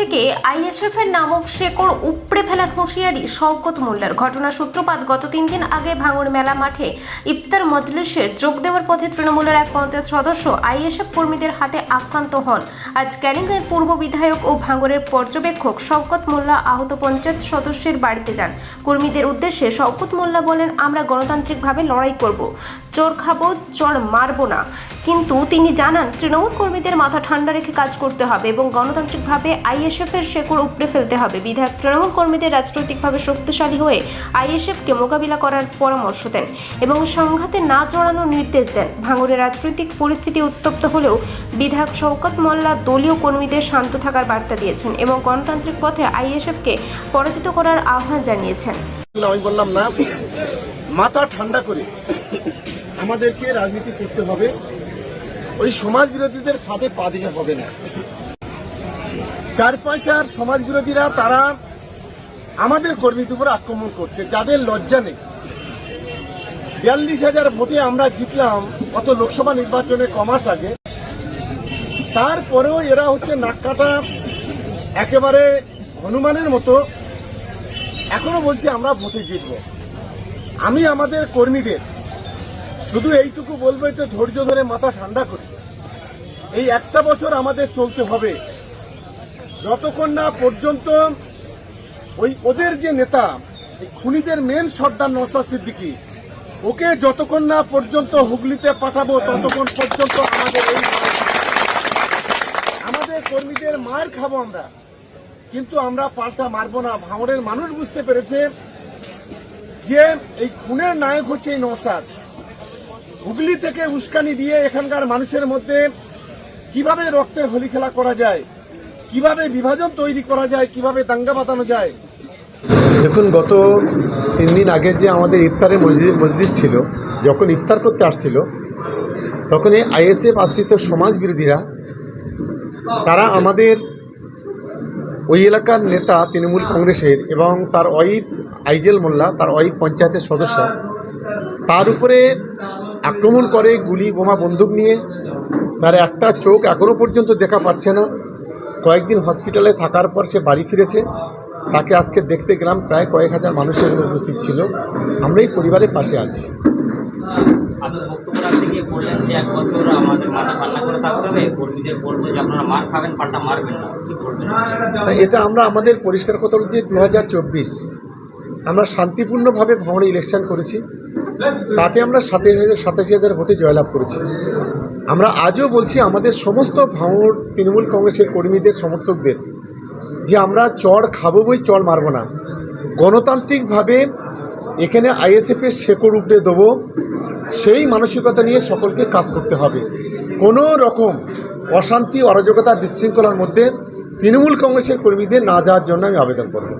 থেকে আইএসএফ এর নামক শেকড় উপড়ে ফেলার হুঁশিয়ারি শওকত মোল্লার। ঘটনার সূত্রপাত গত 3 দিন আগে ভাঙড় মেলা মাঠে ইফতার মজলিসে যোগ দেওয়ার পথে তৃণমূলের এক পঞ্চায়েত সদস্য আইএসএফ কর্মীদের হাতে আক্রান্ত হন। আজ ক্যানিংয়ের পূর্ব বিধায়ক ও ভাঙড়ের পর্যবেক্ষক শওকত মোল্লা আহত পঞ্চায়েত সদস্যের বাড়িতে যান। কর্মীদের উদ্দেশ্যে শওকত মোল্লা বলেন, আমরা গণতান্ত্রিকভাবে লড়াই করব, চোর খাবো, চোর মারবো না। কিন্তু তিনি জানান তৃণমূল কর্মীদের মাথা ঠান্ডা রেখে কাজ করতে হবে এবং গণতান্ত্রিকভাবে আইএসএফ এর শেকড় উপড়ে ফেলতে হবে। বিধায়ক তৃণমূল কর্মীদের রাজনৈতিকভাবে শক্তিশালী হয়ে আইএসএফকে মোকাবিলা করার পরামর্শ দেন এবং সংঘাতে না জড়ানোর নির্দেশ দেন। ভাঙড়ের রাজনৈতিক পরিস্থিতি উত্তপ্ত হলেও বিধায়ক শওকত মোল্লা দলীয় কর্মীদের শান্ত থাকার বার্তা দিয়েছেন এবং গণতান্ত্রিক পথে আইএসএফকে পরাজিত করার আহ্বান জানিয়েছেন। আমি বললাম না, মাথা ঠান্ডা করে আমাদেরকে রাজনীতি করতে হবে, ওই সমাজ বিরোধীদের ফাঁদে পা দিলে হবে না। চার পয়সার সমাজ বিরোধীরা তারা আমাদের কর্মীদের উপর আক্রমণ করছে, যাদের লজ্জা নেই। 42,000 ভোটে আমরা জিতলাম অত লোকসভা নির্বাচনে কমাস আগে, তারপরেও এরা হচ্ছে নাক কাটা একেবারে হনুমানের মতো এখনো বলছে আমরা ভোটে জিতব। আমি আমাদের কর্মীদের শুধু এইটুকু বলবো, একটু ধৈর্য ধরে মাথা ঠান্ডা করে এই একটা বছর আমাদের চলতে হবে, যতক্ষণ না পর্যন্ত ওদের যে নেতা খুনিদের মেন সর্দার নওশাদ সিদ্দিকী, ওকে যতক্ষণ না পর্যন্ত হুগলিতে পাঠাবো ততক্ষণ পর্যন্ত আমাদের কর্মীদের মার খাবো আমরা, কিন্তু আমরা পাল্টা মারবো না। ভাঙড়ের মানুষ বুঝতে পেরেছে যে এই খুনের নায়ক হচ্ছে এই নওশাদ। হুগলি থেকে উস্কানি দিয়ে এখানকার মানুষের মধ্যে কিভাবে রক্তের হোলি খেলা করা যায়, কিভাবে বিভাজন তৈরি করা যায়, কিভাবে দাঙ্গা বাঁধানো যায়। দেখুন, গত 3 দিন আগে যে আমাদের ইফতারের মজলিস ছিল, যখন ইফতার করতে আসছিল তখন এই আইএসএফ আশ্রিত সমাজ বিরোধীরা তারা আমাদের ওই এলাকার নেতা তৃণমূল কংগ্রেসের এবং তার ওয়াইফ আইজেল মোল্লা, তার ওয়াইফ পঞ্চায়েতের সদস্য, তার উপরে আক্রমণ করে গুলি বোমা বন্দুক নিয়ে। তার একটা চোখ এখনও পর্যন্ত দেখা পাচ্ছে না। কয়েকদিন হসপিটালে থাকার পর সে বাড়ি ফিরেছে। তাকে আজকে দেখতে গেলাম, প্রায় কয়েক হাজার মানুষ এখানে উপস্থিত ছিল। আমরা এই পরিবারের পাশে আছি। এটা আমরা আমাদের পরিষ্কার কথা যে 2024 আমরা শান্তিপূর্ণভাবে ভাঙড়ে ইলেকশন করেছি, তাতে আমরা 87,000 ভোটে জয়লাভ করেছি। আমরা আজও বলছি আমাদের সমস্ত ভাঙড় তৃণমূল কংগ্রেসের কর্মীদের, সমর্থকদের যে আমরা চড় খাবো বই, চড় মারব না। গণতান্ত্রিকভাবে এখানে আইএসএফের শেকড় উপড়ে দেবো, সেই মানসিকতা নিয়ে সকলকে কাজ করতে হবে। কোনো রকম অশান্তি, অরাজকতা, বিশৃঙ্খলার মধ্যে তৃণমূল কংগ্রেসের কর্মীদের না যাওয়ার জন্য আমি আবেদন করব।